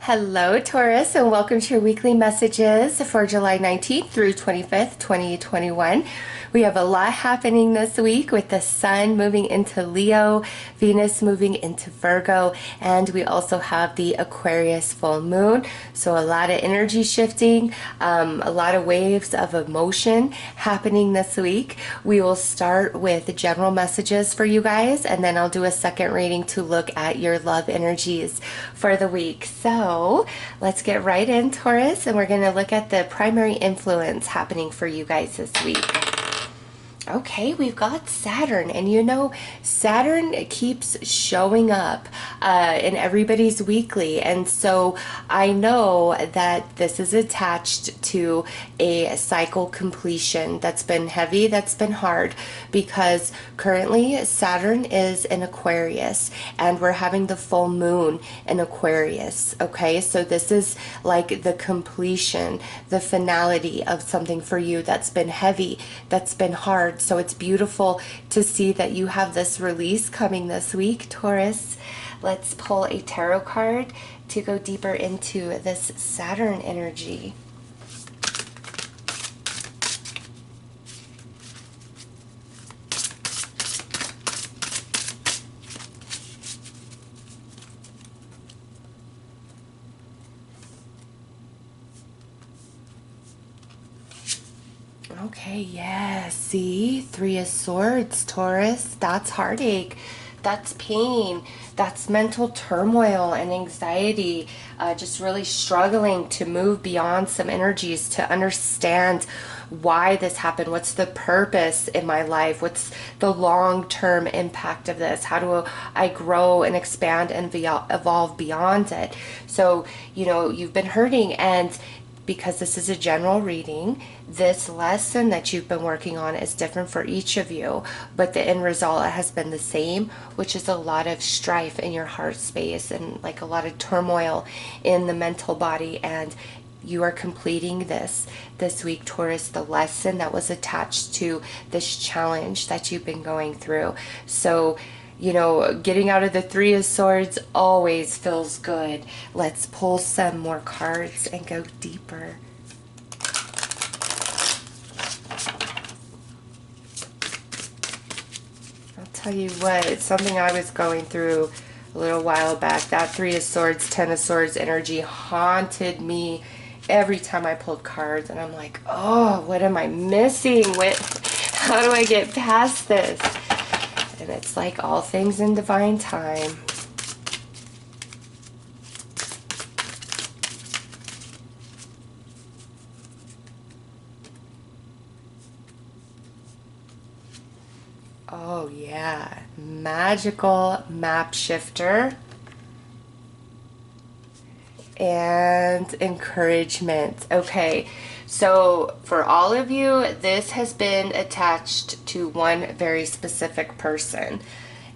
Hello, Taurus, and welcome to your weekly messages for July 19th through 25th, 2021. We have a lot happening this week with the Sun moving into Leo, Venus moving into Virgo, and we also have the Aquarius full moon. So a lot of energy shifting, a lot of waves of emotion happening this week. We will start with general messages for you guys, and then I'll do a second reading to look at your love energies for the week. So let's get right in, Taurus, and we're going to look at the primary influence happening for you guys this week. Okay, we've got Saturn, and you know, Saturn keeps showing up in everybody's weekly, and so I know that this is attached to a cycle completion that's been heavy, that's been hard, because currently Saturn is in Aquarius, and we're having the full moon in Aquarius, okay? So this is like the completion, the finality of something for you that's been heavy, that's been hard. So it's beautiful to see that you have this release coming this week, Taurus. Let's pull a tarot card to go deeper into this Saturn energy. Okay, yeah, see, Three of Swords, Taurus, that's heartache, that's pain, that's mental turmoil and anxiety, just really struggling to move beyond some energies to understand why this happened, what's the purpose in my life, what's the long-term impact of this, how do I grow and expand and evolve beyond it. So, you know, you've been hurting, and because this is a general reading, this lesson that you've been working on is different for each of you, but the end result has been the same, which is a lot of strife in your heart space and like a lot of turmoil in the mental body. And you are completing this week, Taurus, the lesson that was attached to this challenge that you've been going through. So, you know, getting out of the Three of Swords always feels good. Let's pull some more cards and go deeper. I'll tell you what, it's something I was going through a little while back. That Three of Swords, Ten of Swords energy haunted me every time I pulled cards, and I'm like, oh, what am I missing? How do I get past this? And it's like all things in divine time. Oh yeah, magical map shifter and encouragement. Okay, so for all of you, this has been attached to one very specific person.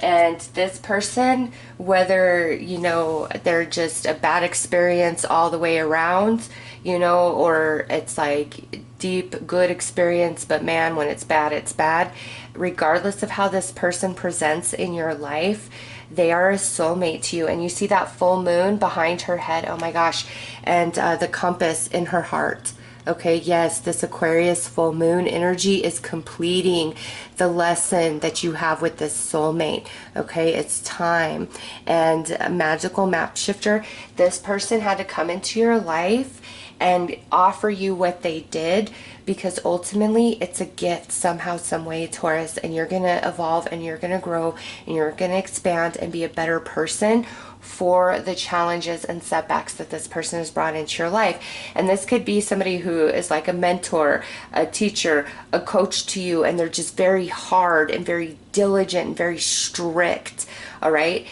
And this person, whether, you know, they're just a bad experience all the way around, you know, or it's like deep, good experience, but man, when it's bad. Regardless of how this person presents in your life, they are a soulmate to you. And you see that full moon behind her head, oh my gosh, and the compass in her heart. Okay, yes, this Aquarius full moon energy is completing the lesson that you have with this soulmate. Okay, it's time. And a magical map shifter, this person had to come into your life and offer you what they did, because ultimately it's a gift somehow, some way, Taurus, and you're going to evolve and you're going to grow and you're going to expand and be a better person for the challenges and setbacks that this person has brought into your life. And this could be somebody who is like a mentor, a teacher, a coach to you, and they're just very hard and very diligent and very strict. All right,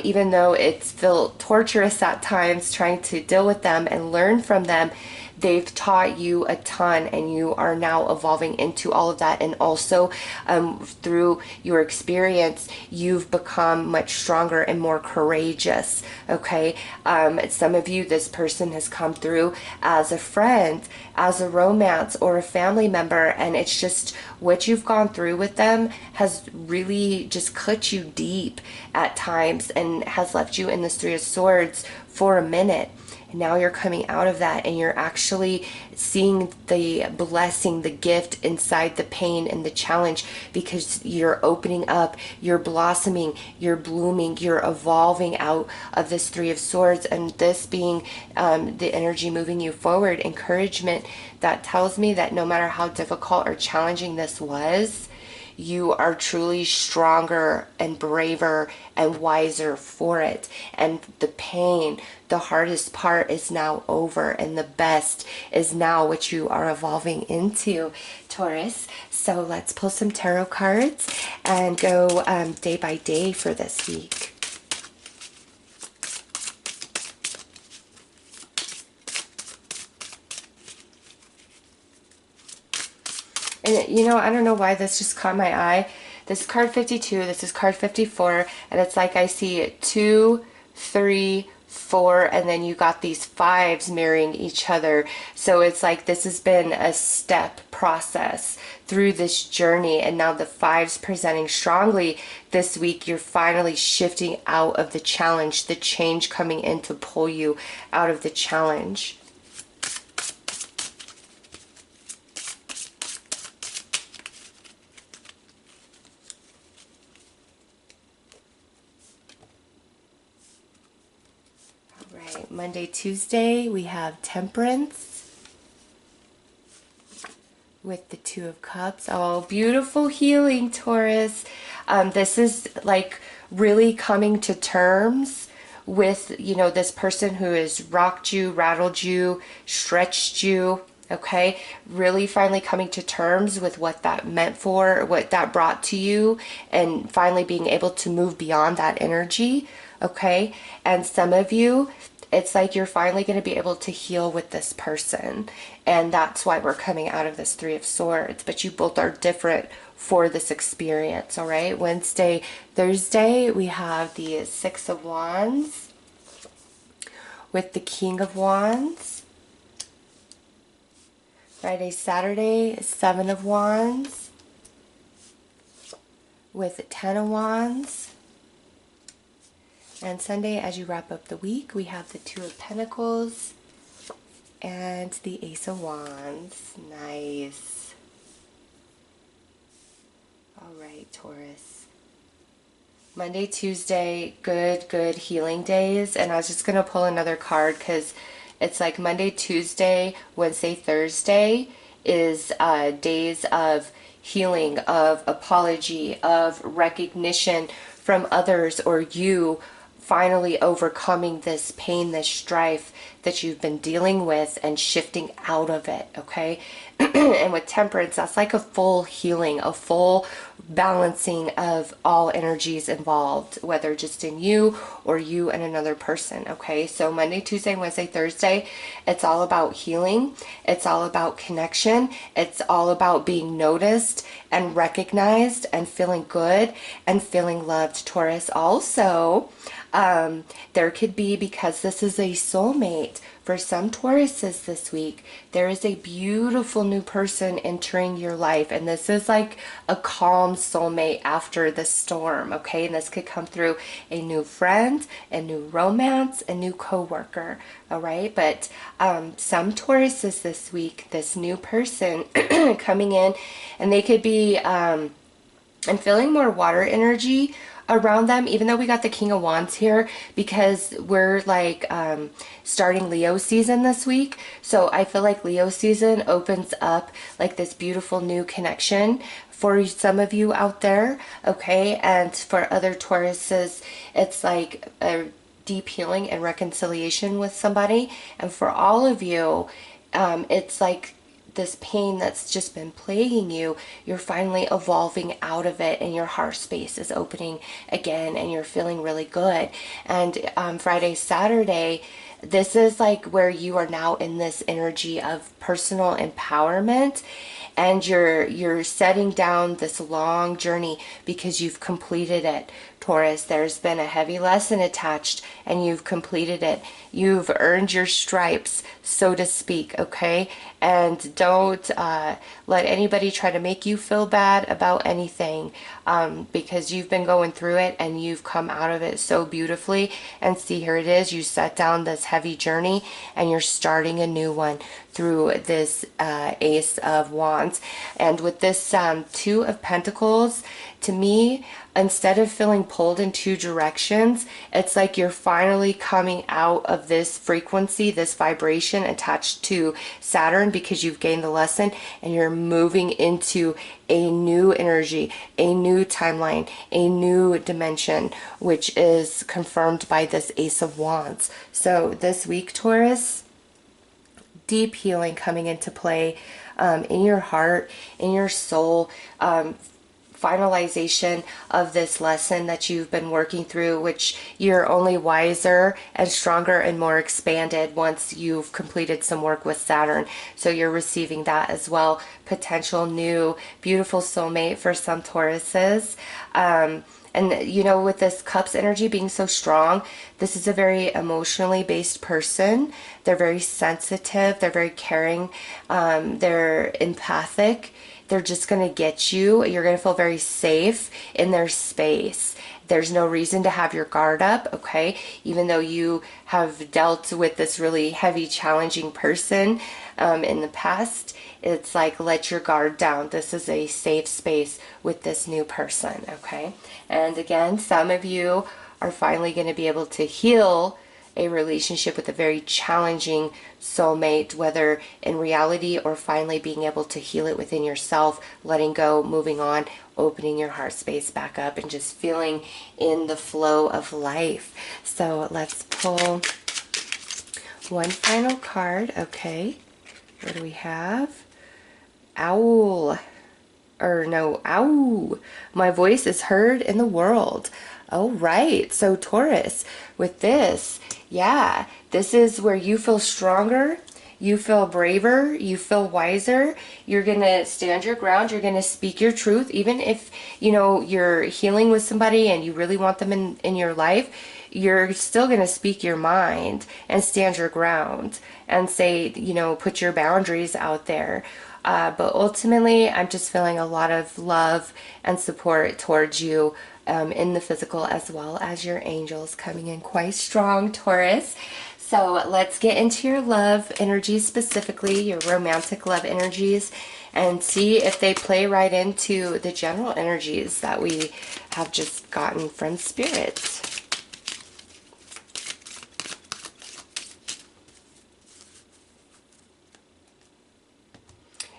even though it's felt torturous at times trying to deal with them and learn from them, they've taught you a ton, and you are now evolving into all of that. And also through your experience, you've become much stronger and more courageous. Okay, some of you, this person has come through as a friend, as a romance, or a family member, and it's just what you've gone through with them has really just cut you deep at times and has left you in this Three of Swords for a minute. And now you're coming out of that, and you're actually seeing the blessing, the gift inside the pain and the challenge, because you're opening up, you're blossoming, you're blooming, you're evolving out of this Three of Swords. And this being the energy moving you forward, encouragement, that tells me that no matter how difficult or challenging this was, you are truly stronger and braver and wiser for it. And the pain, the hardest part is now over, and the best is now what you are evolving into, Taurus. So let's pull some tarot cards and go day by day for this week. And you know, I don't know why this just caught my eye. This is card 52, this is card 54, and it's like I see 2, 3, 4, and then you got these 5s mirroring each other. So it's like this has been a step process through this journey, and now the 5s presenting strongly this week. You're finally shifting out of the challenge, the change coming in to pull you out of the challenge. Monday, Tuesday, we have Temperance with the Two of Cups. Oh, beautiful healing, Taurus. This is like really coming to terms with, you know, this person who has rocked you, rattled you, stretched you. Okay, really finally coming to terms with what that meant for, what that brought to you, and finally being able to move beyond that energy. Okay, and some of you, it's like you're finally going to be able to heal with this person, and that's why we're coming out of this Three of Swords. But you both are different for this experience. All right, Wednesday, Thursday, we have the Six of Wands with the King of Wands. Friday, Saturday, Seven of Wands with the Ten of Wands. And Sunday, as you wrap up the week, we have the Two of Pentacles and the Ace of Wands. Nice. All right, Taurus. Monday, Tuesday, good healing days. And I was just going to pull another card because it's like Monday, Tuesday, Wednesday, Thursday is days of healing, of apology, of recognition from others, or you finally overcoming this pain, this strife that you've been dealing with and shifting out of it, okay? And with Temperance, that's like a full healing, a full balancing of all energies involved, whether just in you or you and another person, okay? So Monday, Tuesday, Wednesday, Thursday, it's all about healing. It's all about connection. It's all about being noticed and recognized and feeling good and feeling loved, Taurus. Also, there could be, because this is a soulmate, for some Tauruses this week, there is a beautiful new person entering your life, and this is like a calm soulmate after the storm, okay? And this could come through a new friend, a new romance, a new coworker, all right? But some Tauruses this week, this new person coming in, and they could be, I'm feeling more water energy around them, even though we got the King of Wands here, because we're like starting Leo season this week. So I feel like Leo season opens up like this beautiful new connection for some of you out there, okay? And for other Tauruses, it's like a deep healing and reconciliation with somebody. And for all of you, it's like this pain that's just been plaguing you, you're finally evolving out of it, and your heart space is opening again, and you're feeling really good. And Friday, Saturday, This is like where you are now in this energy of personal empowerment, and you're setting down this long journey because you've completed it. Taurus, there's been a heavy lesson attached and you've completed it. You've earned your stripes, so to speak, okay? And don't let anybody try to make you feel bad about anything, because you've been going through it and you've come out of it so beautifully. And see, here it is. You set down this heavy journey and you're starting a new one through this Ace of Wands. And with this Two of Pentacles, to me, instead of feeling pulled in two directions, it's like you're finally coming out of this frequency, this vibration attached to Saturn, because you've gained the lesson, and you're moving into a new energy, a new timeline, a new dimension, which is confirmed by this Ace of Wands. So this week, Taurus, deep healing coming into play in your heart, in your soul, finalization of this lesson that you've been working through, which you're only wiser and stronger and more expanded once you've completed some work with Saturn. So you're receiving that as well. Potential new beautiful soulmate for some Tauruses. And you know, with this Cups energy being so strong, this is a very emotionally based person. They're very sensitive. They're very caring. They're empathic. They're just going to get you. You're going to feel very safe in their space. There's no reason to have your guard up, okay? Even though you have dealt with this really heavy, challenging person in the past, it's like, let your guard down. This is a safe space with this new person, okay? And again, some of you are finally going to be able to heal a relationship with a very challenging soulmate, whether in reality or finally being able to heal it within yourself, letting go, moving on, opening your heart space back up, and just feeling in the flow of life. So let's pull one final card. Okay, what do we have? Owl. Or no, ow. My voice is heard in the world. All right, so Taurus, with this, yeah, this is where you feel stronger, you feel braver, you feel wiser. You're going to stand your ground. You're going to speak your truth. Even if, you know, you're healing with somebody and you really want them in your life, you're still going to speak your mind and stand your ground and say, you know, put your boundaries out there. But ultimately, I'm just feeling a lot of love and support towards you in the physical, as well as your angels coming in quite strong, Taurus. So let's get into your love energies, specifically your romantic love energies, and see if they play right into the general energies that we have just gotten from Spirit.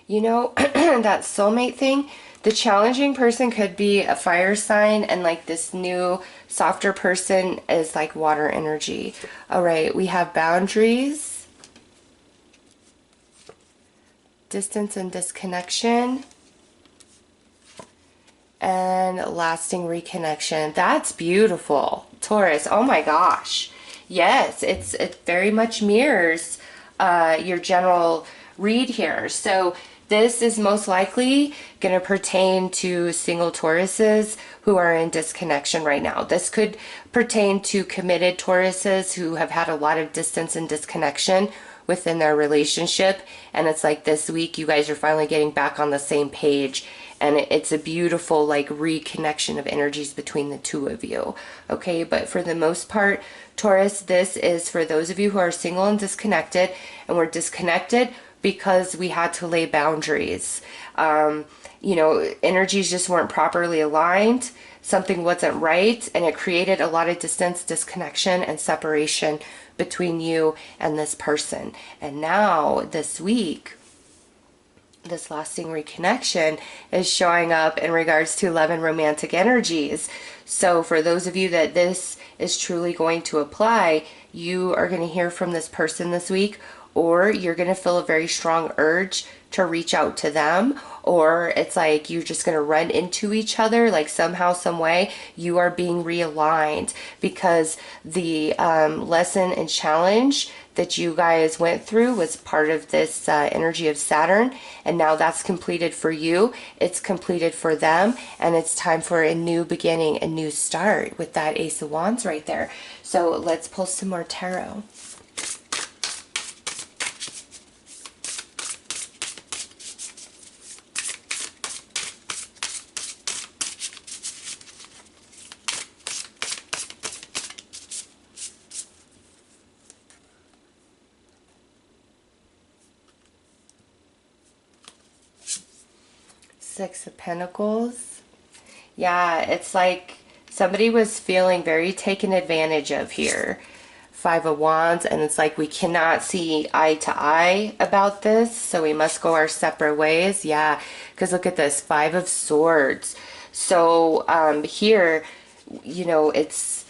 You know, that soulmate thing, the challenging person could be a fire sign, and like this new softer person is like water energy. All right, we have boundaries, distance and disconnection, and lasting reconnection. That's beautiful, Taurus. Oh my gosh. Yes, it very much mirrors your general read here. So this is most likely going to pertain to single Tauruses who are in disconnection right now. This could pertain to committed Tauruses who have had a lot of distance and disconnection within their relationship. And it's like this week you guys are finally getting back on the same page. And it's a beautiful like reconnection of energies between the two of you. Okay, but for the most part, Taurus, this is for those of you who are single and disconnected, and we're disconnected because we had to lay boundaries. You know, energies just weren't properly aligned. Something wasn't right, and it created a lot of distance, disconnection, and separation between you and this person. And now, this week, this lasting reconnection is showing up in regards to love and romantic energies. So for those of you that this is truly going to apply, you are going to hear from this person this week, or you're going to feel a very strong urge to reach out to them, or it's like you're just going to run into each other, like somehow, some way you are being realigned, because the lesson and challenge that you guys went through was part of this energy of Saturn, and now that's completed for you, it's completed for them, and it's time for a new beginning, a new start with that Ace of Wands right there. So let's pull some more tarot. Six of Pentacles. Yeah, it's like somebody was feeling very taken advantage of here. Five of Wands, and it's like we cannot see eye to eye about this, so we must go our separate ways. Yeah, because look at this, Five of Swords. So here, you know, it's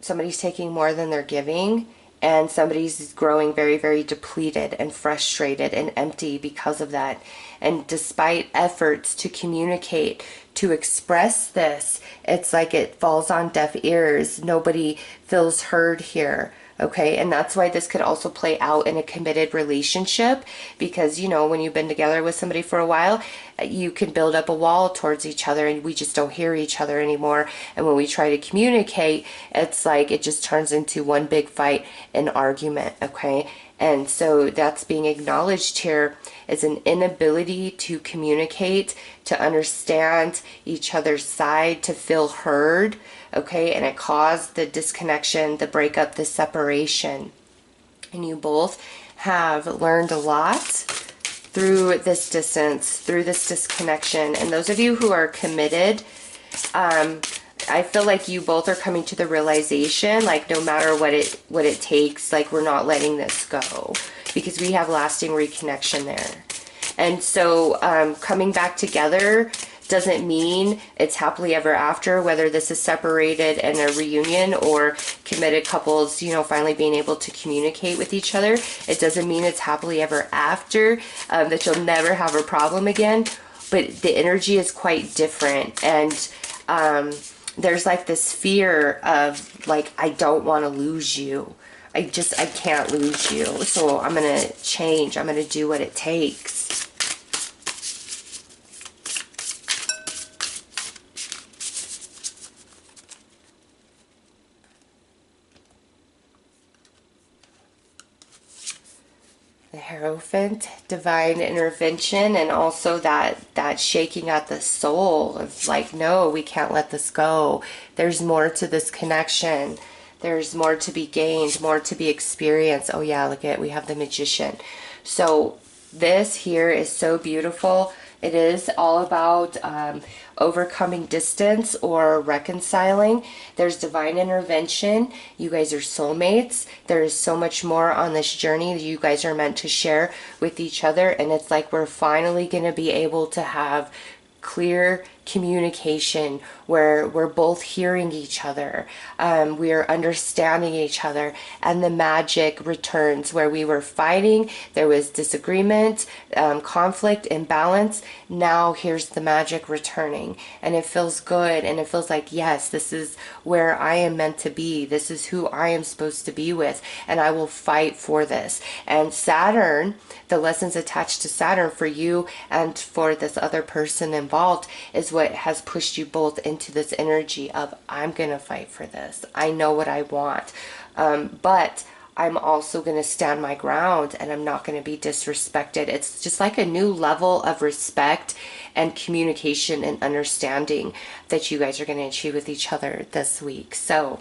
somebody's taking more than they're giving, and somebody's growing very, very depleted and frustrated and empty because of that. And despite efforts to communicate, to express this, it's like it falls on deaf ears. Nobody feels heard here. Okay, and that's why this could also play out in a committed relationship, because, you know, when you've been together with somebody for a while, you can build up a wall towards each other, and we just don't hear each other anymore. And when we try to communicate, it's like it just turns into one big fight and argument. Okay, and so that's being acknowledged here as an inability to communicate, to understand each other's side, to feel heard. Okay, and it caused the disconnection, the breakup, the separation. And you both have learned a lot through this distance, through this disconnection. And those of you who are committed, I feel like you both are coming to the realization, like no matter what it takes, like we're not letting this go, because we have lasting reconnection there. And so coming back together doesn't mean it's happily ever after, whether this is separated and a reunion, or committed couples, you know, finally being able to communicate with each other. It doesn't mean it's happily ever after, that you'll never have a problem again, but the energy is quite different. And there's like this fear of like, I don't want to lose you. I can't lose you. So I'm going to change. I'm going to do what it takes. The Hierophant, divine intervention, and also that shaking at the soul of like, no, we can't let this go. There's more to this connection. There's more to be gained, more to be experienced. Oh yeah, look at it. We have the Magician. So this here is so beautiful. It is all about overcoming distance or reconciling. There's divine intervention. You guys are soulmates. There is so much more on this journey that you guys are meant to share with each other. And it's like we're finally going to be able to have clear communication where we're both hearing each other, we are understanding each other, and the magic returns. Where we were fighting, there was disagreement, conflict, imbalance. Now here's the magic returning, and it feels good, and it feels like, yes, this is where I am meant to be. This is who I am supposed to be with, and I will fight for this. And Saturn, the lessons attached to Saturn for you and for this other person involved, is what has pushed you both into this energy of, I'm gonna fight for this. I know what I want, but I'm also going to stand my ground, and I'm not going to be disrespected. It's just like a new level of respect and communication and understanding that you guys are going to achieve with each other this week. So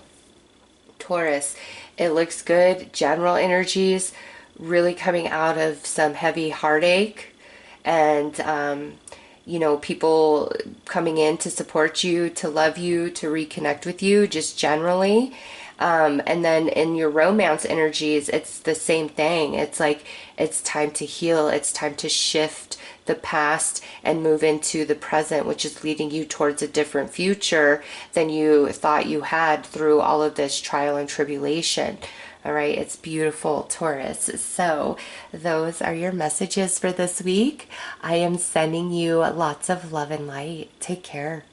Taurus, it looks good. General energies really coming out of some heavy heartache, and you know, people coming in to support you, to love you, to reconnect with you, just generally. And then in your romance energies, it's the same thing. It's like, it's time to heal. It's time to shift the past and move into the present, which is leading you towards a different future than you thought you had through all of this trial and tribulation. All right, it's beautiful, Taurus. So those are your messages for this week. I am sending you lots of love and light. Take care.